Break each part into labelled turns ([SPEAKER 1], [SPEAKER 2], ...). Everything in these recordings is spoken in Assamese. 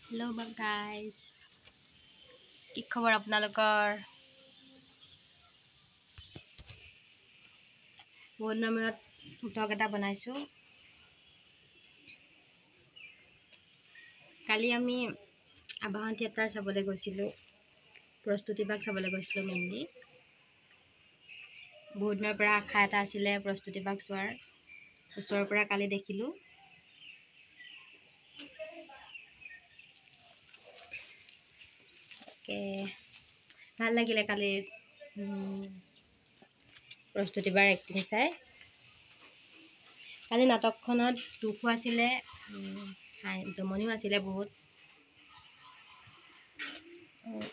[SPEAKER 1] Hello guys, কি খবৰ আপোনালোকৰ? বহুত দিনৰ মূৰত ভ্লগ এটা বনাইছো। কালি আমি আবাহন থিয়েটাৰ চাবলৈ গৈছিলোঁ, প্ৰস্তুতিবাক চাবলৈ গৈছিলোঁ মেইনলি। বহুত দিনৰ পৰা আশা এটা আছিলে প্ৰস্তুতিবাক চোৱাৰ, ওচৰৰ পৰা কালি দেখিলোঁ। ভাল লাগিলে কালি প্ৰস্তুতিবাৰ এক্টিং চাই। কালি নাটকখনত দুখো আছিলে, জমনিও আছিলে বহুত।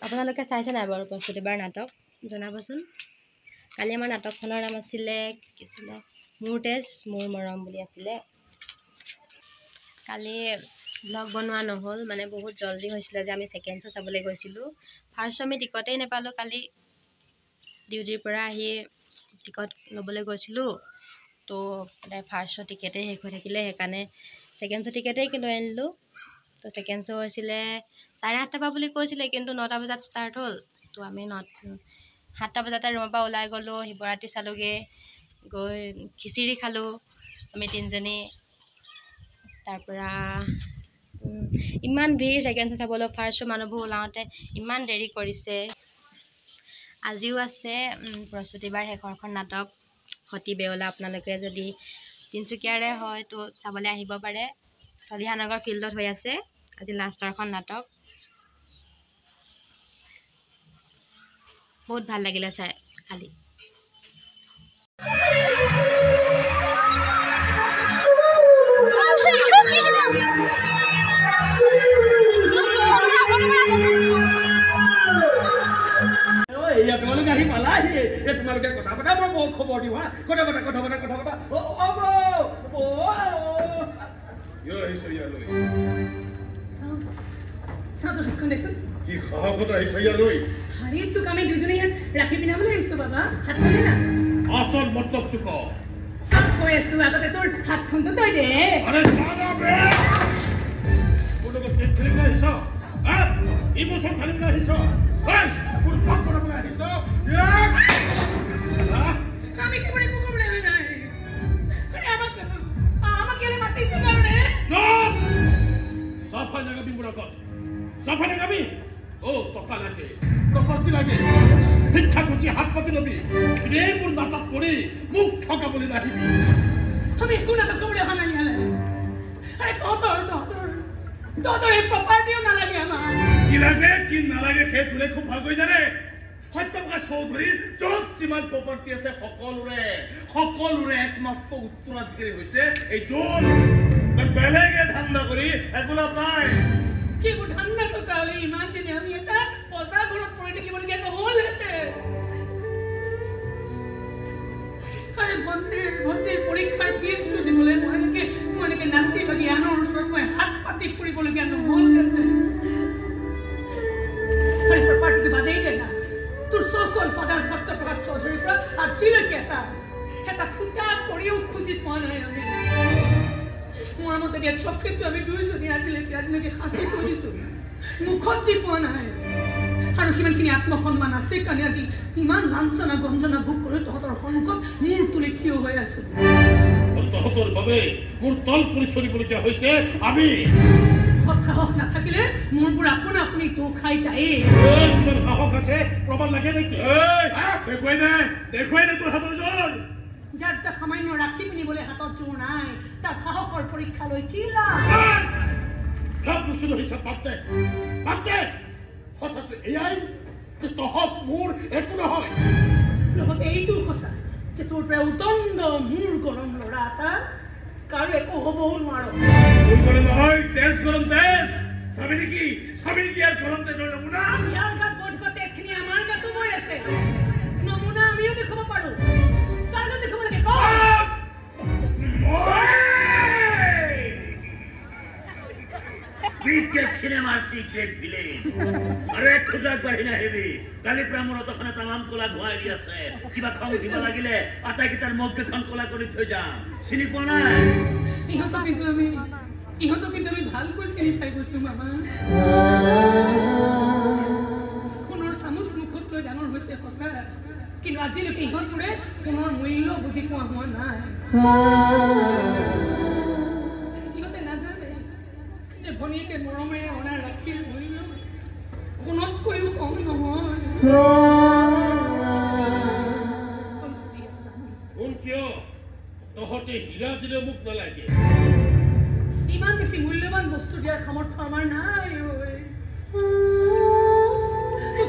[SPEAKER 1] আপোনালোকে চাইছে নাই বাৰু প্ৰস্তুতিবাৰ নাটক? জনাবচোন। কালি আমাৰ নাটকখনৰ নাম আছিলে মোৰ তেজ মোৰ মৰম বুলি আছিলে। কালি ব্লগ বনোৱা নহ'ল, মানে বহুত জলদি হৈছিলে যে আমি ছেকেণ্ড শ্ব' চাবলৈ গৈছিলোঁ। ফাৰ্ষ্ট শ্ব' আমি টিকটেই নাপালোঁ। কালি ডিউটিৰ পৰা আহি টিকট ল'বলৈ গৈছিলোঁ, তো ফাৰ্ষ্ট শ্ব' টিকেটেই শেষ হৈ থাকিলে, সেইকাৰণে ছেকেণ্ড শ্ব' টিকেটেই লৈ আনিলোঁ। তো ছেকেণ্ড শ্ব' হৈছিলে 8:30 পৰা বুলি কৈছিলে, কিন্তু 9টা বজাত ষ্টাৰ্ট হ'ল। তো আমি 7টা বজাতে ৰুমৰ পৰা ওলাই গ'লোঁ, শিৱৰাত্ৰি চালোঁগৈ। গৈ খিচিৰি খালোঁ আমি তিনিজনী। তাৰপৰা ইমান ভিৰ ছেকেণ্ড শ্ব' চাবলৈ। ফাৰ্ষ্ট শ্ব' মানুহবোৰ ওলাওঁতে ইমান দেৰি কৰিছে। আজিও আছে প্ৰস্তুতিবাৰ শেষৰখন নাটক সতী বেউলা। আপোনালোকে যদি তিনিচুকীয়াৰে হয় তো চাবলৈ আহিব পাৰে। চলিহানগৰ ফিল্ডত হৈ আছে আজি লাষ্টৰখন নাটক। বহুত ভাল লাগিলে চাই কালি।
[SPEAKER 2] তোমালোকে আহি পালাহি, তোমালোকে কথা পতা, মই বহুত খবৰ দিওঁ হা। কথা পতা। কি সাহসত আহিছ ইয়ালৈ?
[SPEAKER 3] তোক আমি দুজনী ৰাখি পিন্ধাবলৈ আহিছো বাবা। হাত ধৰে না,
[SPEAKER 2] আচল মতলবটো ক।
[SPEAKER 3] চব কৈ আছো, আগতে তোৰ হাতখনটো তই দে।
[SPEAKER 2] খেলিবলৈ আহিছ? ইমোচন খেলিবলৈ আহিছ? মোৰ পাপ বনাবলৈ আহিছ?
[SPEAKER 3] আমি কেৱল একো কৰিবলৈ অহা নাই। আমাক কেলে মাতিছে কাৰণে?
[SPEAKER 2] চাফাই নাগাবি মোৰ আগত, চাফাই নাগাবি। টকা লাগে, প্ৰপাৰ্টি লাগে, শিক্ষা খুঁজি হাত পাতি ল'বি। এইবোৰ নাটক কৰি মোক ঠগাবলৈ নাহিবি।
[SPEAKER 3] আমি একো নাটক কৰিবলৈ অহা নাই ইয়ালৈ। তহঁতৰ এই প্ৰপাৰ্টিও নালাগে আমাক।
[SPEAKER 2] কি লাগে কি নালাগে সেই চুলে খুব ভালকৈ জানে। সত্যপ্ৰকাশ চৌধুৰীৰ য'ত যিমান প্ৰপাৰ্টি আছে সকলোৰে একমাত্ৰ উত্তৰাধিকাৰী হৈছে এই জোন। বেলেগে ধান্দা কৰি একো লাভ নাই।
[SPEAKER 3] সেইবোৰ ধান্দা থকা হ'লে ইমান দিনে আমি এটা পচা ঘৰত পৰি থাকিবলগীয়া নহ'লহেঁতেন। ভণ্টিৰ পৰীক্ষাৰ ফিজটো দিবলৈ মই এনেকে নাচি বাগি আনৰ ওচৰত মই হাত পাতি ফুৰিবলগীয়া নহ'লহেঁতেন। প্ৰপাৰ্টিটো বাদেই দে না, তোৰ চকল ফাদাৰ সত্যপ্ৰকাশ চৌধুৰীৰ পৰা আজিলৈকে এটা ফুটা কৰিও খুজি পোৱা নাই আমি। মোৰ মতে দিয়া চকলেটটো আমি দুয়োজনী আজিলৈকে সাঁচি থৈ দিছো, মুখত দি পোৱা নাই। আৰু সিমানখিনি আত্মসন্মান আছে কাৰণে আজি ইমান লাঞ্ছনা গঞ্জনা ভোগ কৰি তহঁতৰ সন্মুখত মূৰ তুলি থিয় হৈ আছো।
[SPEAKER 2] তহঁতৰ বাবে মোৰ তল পৰি চলিবলগীয়া হৈছে। আমি
[SPEAKER 3] সাহস নাথাকিলে মোৰবোৰ আপুনি তো খাই যায়।
[SPEAKER 2] তোমাৰ সাহস আছে, প্ৰমাণ লাগে নেকি? দেখুৱাই দে তোৰ হাতৰ জোৰ।
[SPEAKER 3] যাৰ তাক সামান্য ৰাখি পিন্ধিবলৈ হাতত জোৰ নাই, তাৰ সাহসৰ পৰীক্ষা লৈ কি লাভ?
[SPEAKER 2] সঁচাটো এয়াই যে তহঁত মোৰ একো নহয়।
[SPEAKER 3] লগতে এইটো সঁচা যে তোৰ পৰা উদণ্ড মূৰ গৰম ল'ৰা এটা কাৰো একো হ'বও নোৱাৰ।
[SPEAKER 2] নহয়, তেজ গৰম তেজ। চাবি নেকি ইয়াৰ গৰম তেজৰ নমুনা?
[SPEAKER 3] ইয়াৰ গাত বৈঠক তেজখিনি আমাৰ গাতো বৈ আছে। নমুনা আমিও দেখাব পাৰো। কাৰ গাত দেখাব লাগে?
[SPEAKER 2] সিনেমাৰ চিক্ৰেট ভিলেন আৰু এক খোজাক বাঢ়ি নাহিবি। কালিৰ পৰা মোৰ অতখনে তামাম কলা ধোঁৱাই দি আছে। কিবা খং উঠিব লাগিলে আটাইকেইটাৰ মুখ কেইখন কলা কৰি থৈ যাম। চিনি পোৱা নাই?
[SPEAKER 3] ইহঁতক কিন্তু আমি ইহঁতক কিন্তু আমি ভালকৈ চিনি পাই গৈছো মামা সোণৰ চামুচ মুখত লৈ ডাঙৰ হৈছে সঁচা কিন্তু আজিলৈকে ইহঁতবোৰে সোণৰ মূল্য বুজি পোৱা হোৱা নাই ইহঁতে নাজানে যে ভনীয়েকে মৰমেৰে অনা ৰাখীৰ মূল্য সোণতকৈও কম নহয়
[SPEAKER 2] কোন কিয় তহঁতে হীৰা দিলে মোক নালাগে
[SPEAKER 3] ইমান বেছি মূল্যৱান বস্তু দিয়াৰ সামৰ্থ্য আমাৰ নাই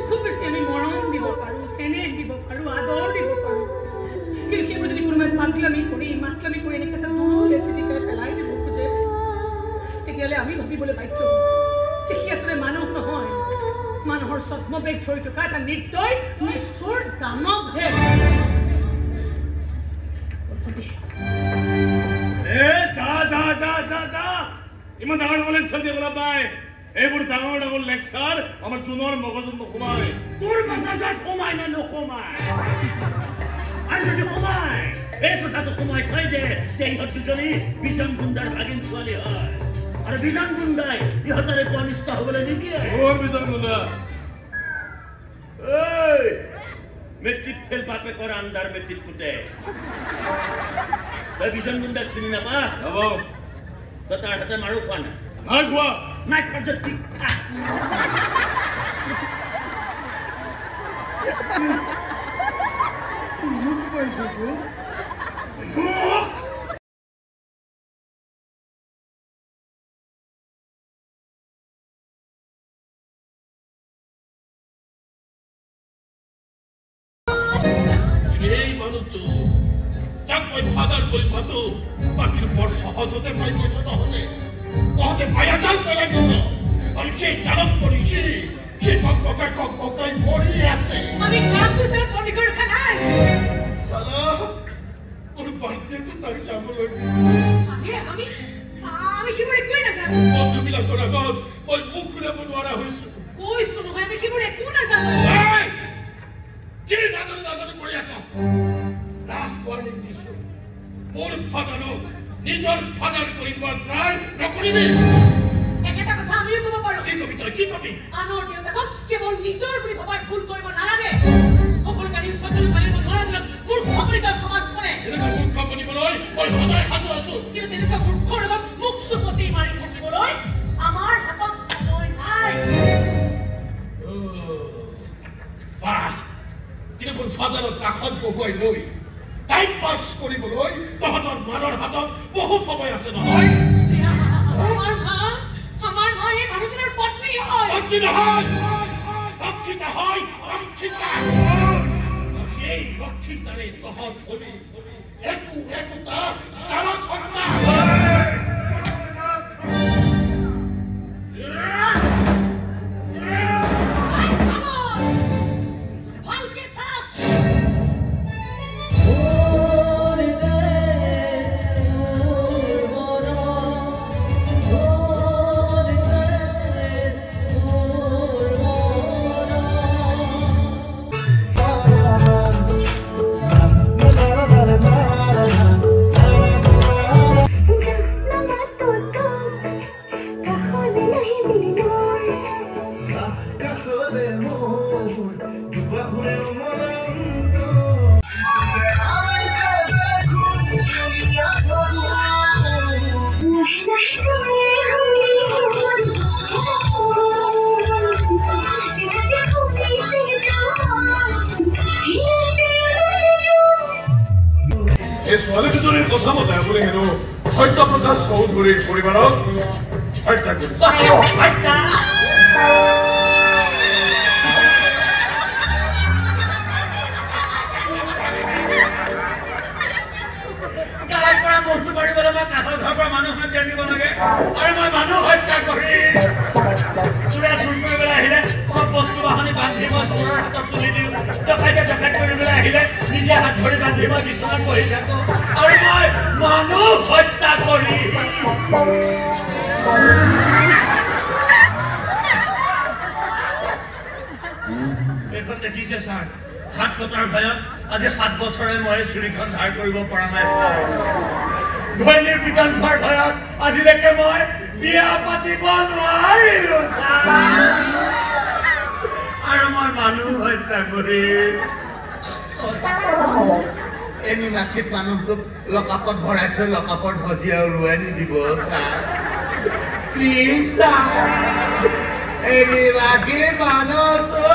[SPEAKER 3] খুব বেছি আমি মৰম দিব পাৰোঁ চেনেহ দিব পাৰোঁ আদৰ দিব পাৰোঁ কিন্তু সেইবোৰ যদি কোনোবাই মাতলামি কৰি এনেকৈ দূৰলৈ চিটিকাই পেলাই দিব খোজে তেতিয়াহ'লে আমি ভাবিবলৈ বাধ্য যে সি আচলতে মানুহ নহয় মানুহৰ ছদ্মবেগ ধৰি থকা এটা নিৰ্দয় নিষ্ঠুৰ দানৱহে
[SPEAKER 2] ইমান ডাঙৰ ডাঙৰ লেকচাৰ দিব নাপায় এইবোৰ ডাঙৰ ডাঙৰ লেকচাৰ আমাৰ জোনৰ মগজত নোসোমায় তোৰ মগজত সোমায় নে নোসোমায় আৰু যদি সোমায় এই কথাটো সোমাই থৈ দে যে ইহঁত দুজনী বিজন গুণ্ডাৰ ভাগিন ছোৱালী হয় আৰু বিজন গুণ্ডাই ইহঁতৰে কনিষ্ঠ হ'বলৈ নিদিয়ে বিজন গুণ্ডা মেট্ৰিক ফেল বাপে কৰা আন্দাৰ মেট্ৰিক পুতে তই বিজন গুণ্ডাক চিনি নাপা হ'ব তই তাৰ হাতে মাৰো খোৱা নাই নাই খোৱা নাই খোৱা যদি এই মানুহটো যাক মই ফাদাৰ কৰি মাতো বাকীৰ বৰ সহজতে পাই গৈছ তহঁতে পায়াজাল পেলাই দিছ আৰু সেই জালত পৰিছি সেই ককাই মৰি আছে
[SPEAKER 3] আমি কাকো তাৰ পলিকৰ ৰখা নাই
[SPEAKER 2] মোৰ বাৰ্থডেটো তাক যাবলৈ
[SPEAKER 3] আমি সিবোৰ একোৱেই নাজানো
[SPEAKER 2] বন্ধুবিলাকৰ আগত মই মুখ খুলিব নোৱাৰা হৈছো
[SPEAKER 3] কৈছো নহয় আমি সিবোৰ একো নাজানো
[SPEAKER 2] কি নাজানো কৰি আছ লাষ্ট ৱাৰ্নিং দিছো মোৰ ফাদাৰক নিজৰ ফাদাৰ কৰিব ট্ৰাই নকৰিবি
[SPEAKER 3] একেটা কথা আমিও ক'ব পাৰোঁ
[SPEAKER 2] কি কবি তই কি কবি
[SPEAKER 3] আনৰ দেউতাকক কেৱল নিজৰ বুলি ভবাৰ ভুল কৰিব নালাগে সকলোকাৰী সকলো পাৰিব ল'ৰাজনক মূৰ্খ বুলি কয় সমাজখনে
[SPEAKER 2] এনেকুৱা মূৰ্খ বনিবলৈ মই সদায় সাজু আছো
[SPEAKER 3] কিন্তু তেনেকুৱা মূৰ্খৰ লগত মুখ চুপতি মাৰি থাকিবলৈ আমাৰ হাতত সময় নাই
[SPEAKER 2] বাহ কিন্তু মোৰ ফাদাৰক কাষত বহুৱাই লৈ টাইম পাছ কৰিবলৈ তহঁতৰ মানৰ হাতত বহুত সময় আছে নহয়
[SPEAKER 3] আমাৰ মা এই মানুহজনৰ পত্নী হয়
[SPEAKER 2] পত্নী নহয় ৰক্ষিতা হয় ৰক্ষিতা এই ৰক্ষিতাৰে তহঁত হলি একোটা জানা ছটা ছোৱালীজনীৰ কথা মতে আপুনি হেনো সত্যপ্ৰকাশ চৌধুৰীৰ পৰিবাৰক হত্যা কৰিছে বস্তু মাৰিবলৈ মই কাষৰ ঘৰৰ পৰা মানুহ হত্যা দিব লাগে আৰু মই মানুহ হত্যা কৰি চোৰে চুৰি কৰিবলৈ আহিলে চব বস্তু বাহানি বান্ধি মই চোৰৰ হাতত তুলি দিওঁ ডকাইতে ডকাইত কৰিবলৈ আহিলে নিজে হাত ধৰি বান্ধি মই বিচনাত বহি থাকো আৰু মই মানুহ হত্যা কৰি এইখন দেখিছে ছাৰ হাত কটাৰ ভয়ত আজি 7 বছৰে মই চুৰিখন ধাৰ কৰিব পৰা নাই ছাৰ ধৈৰ্যৰ বিধান খোৱাৰ ভয়ত আজিলৈকে মই বিয়া পাতিব নোৱাৰিলো আৰু মই মানুহ হত্যা কৰি এই নিমাখিত মানুহটোক লকাপত ভৰাই থৈ লকাপত ভজিয়া উৰুৱাই নিদিব ছাৰ প্লিজ ছাৰ এই নিমাখিত মানুহটো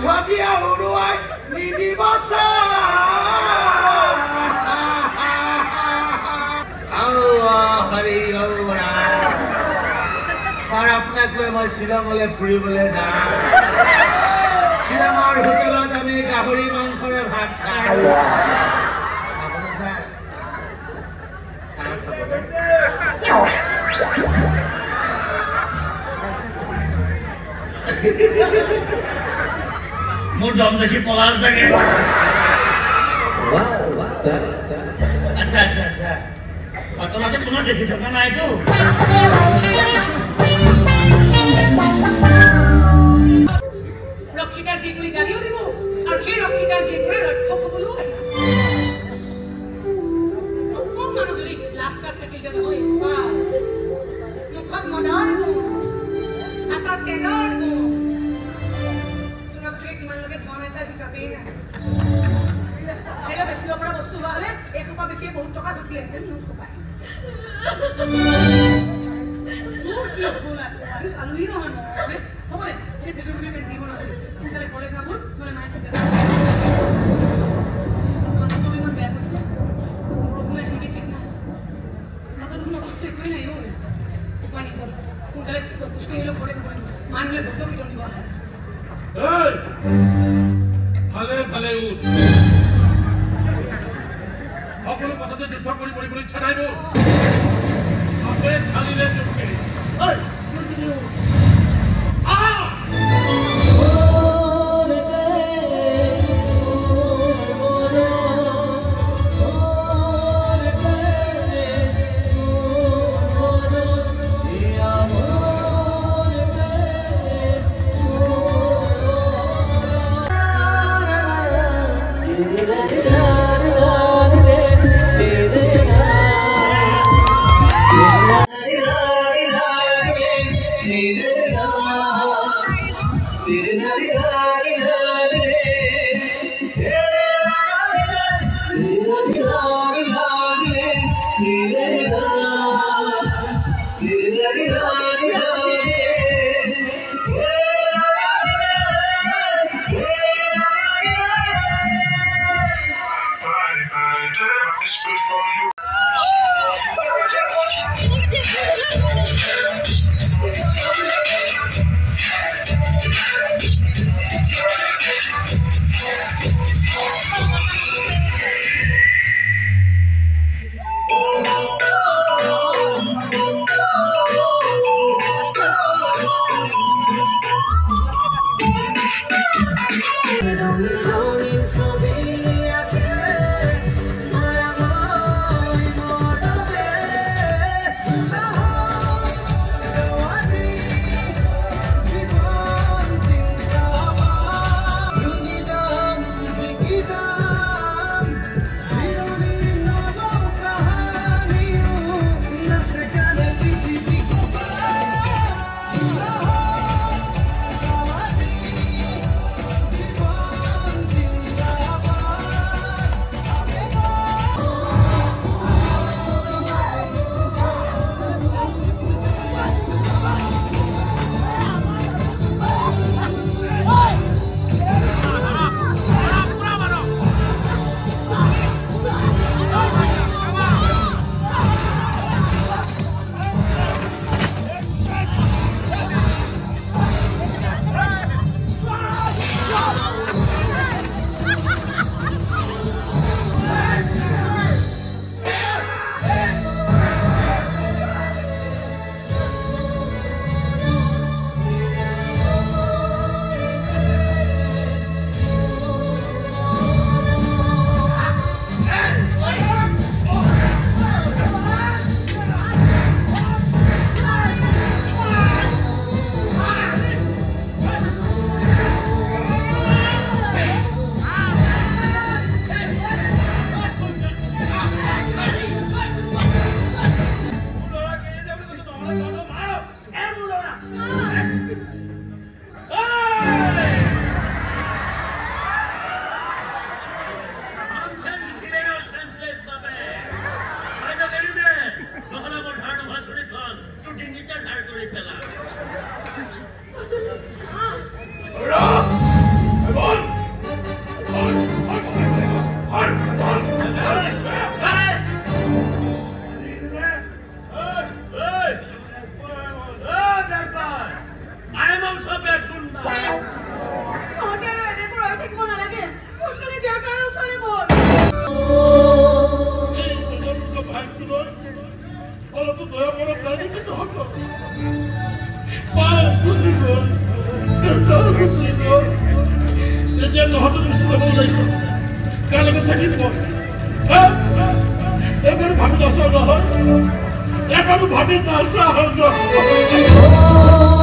[SPEAKER 2] ভজিয়া উৰুৱাই নিদিব হৰি ছাৰ আপোনাক লৈ মই শ্বিলঙলৈ ফুৰিবলৈ যাম শ্বিলঙৰ হোটেলত আমি গাহৰি মাংসৰে ভাত খাওঁ খাবনে ছাৰ খানা খাবনে মোৰ দম দেখি পলাল চাগে আচ্ছা আচ্ছা আচ্ছা ঘটনাটো কোনো দেখি থকা নাইতো
[SPEAKER 3] ৰক্ষিতাৰ জীয়েকলৈ গালিও দিব আৰু সেই ৰক্ষিতাৰ জীয়েকলৈ ৰক্ষক হ'বলৈও আহিব অকণমানো যদি লাজ কাজ থাকিলে নহয় মুখত মদৰ গুণ হাতত তেজৰ গুণ কিমানলৈকে ধন এটা হিচাপেই নাই বেচিব পৰা বস্তু হোৱা হলে এসোপা বেছিয়ে বহুত টকা ঘটিলেহেঁতেন আলহী নহয় হ'ব দে এই ভিডিঅ' দিব নালাগে সোনকালে কলেজ যাব নহলে মায়ে চাগে মানুহটো ইমান বেয়া কৰিছে বৰষুণে সেনেকৈ ঠিক নাই লগত কোনো বস্তু একোৱেই নাই উপায় নিব সোনকালে খোজকাঢ়ি আহিলেও কলেজ যাব মা নিলে বন্ধ পিটন দিব
[SPEAKER 2] ভালে ভালে উঠ সকলো কথাতে যুদ্ধ কৰি কৰিবলৈ ইচ্ছা নাই মোৰ আপে ঢালিলে চুপকে অলপতো দয়া মৰম নাই নেকি তহঁতৰ? মায়ে গুচি গ'ল, দেউতাও গুচি গ'ল। এতিয়া তহঁতে গুচি যাব ওলাইছ, কাৰ লগত থাকিম মই? এবাৰো ভাবি নাচাওঁ নহয়, এবাৰো ভাবি নাচাওঁ নহয়।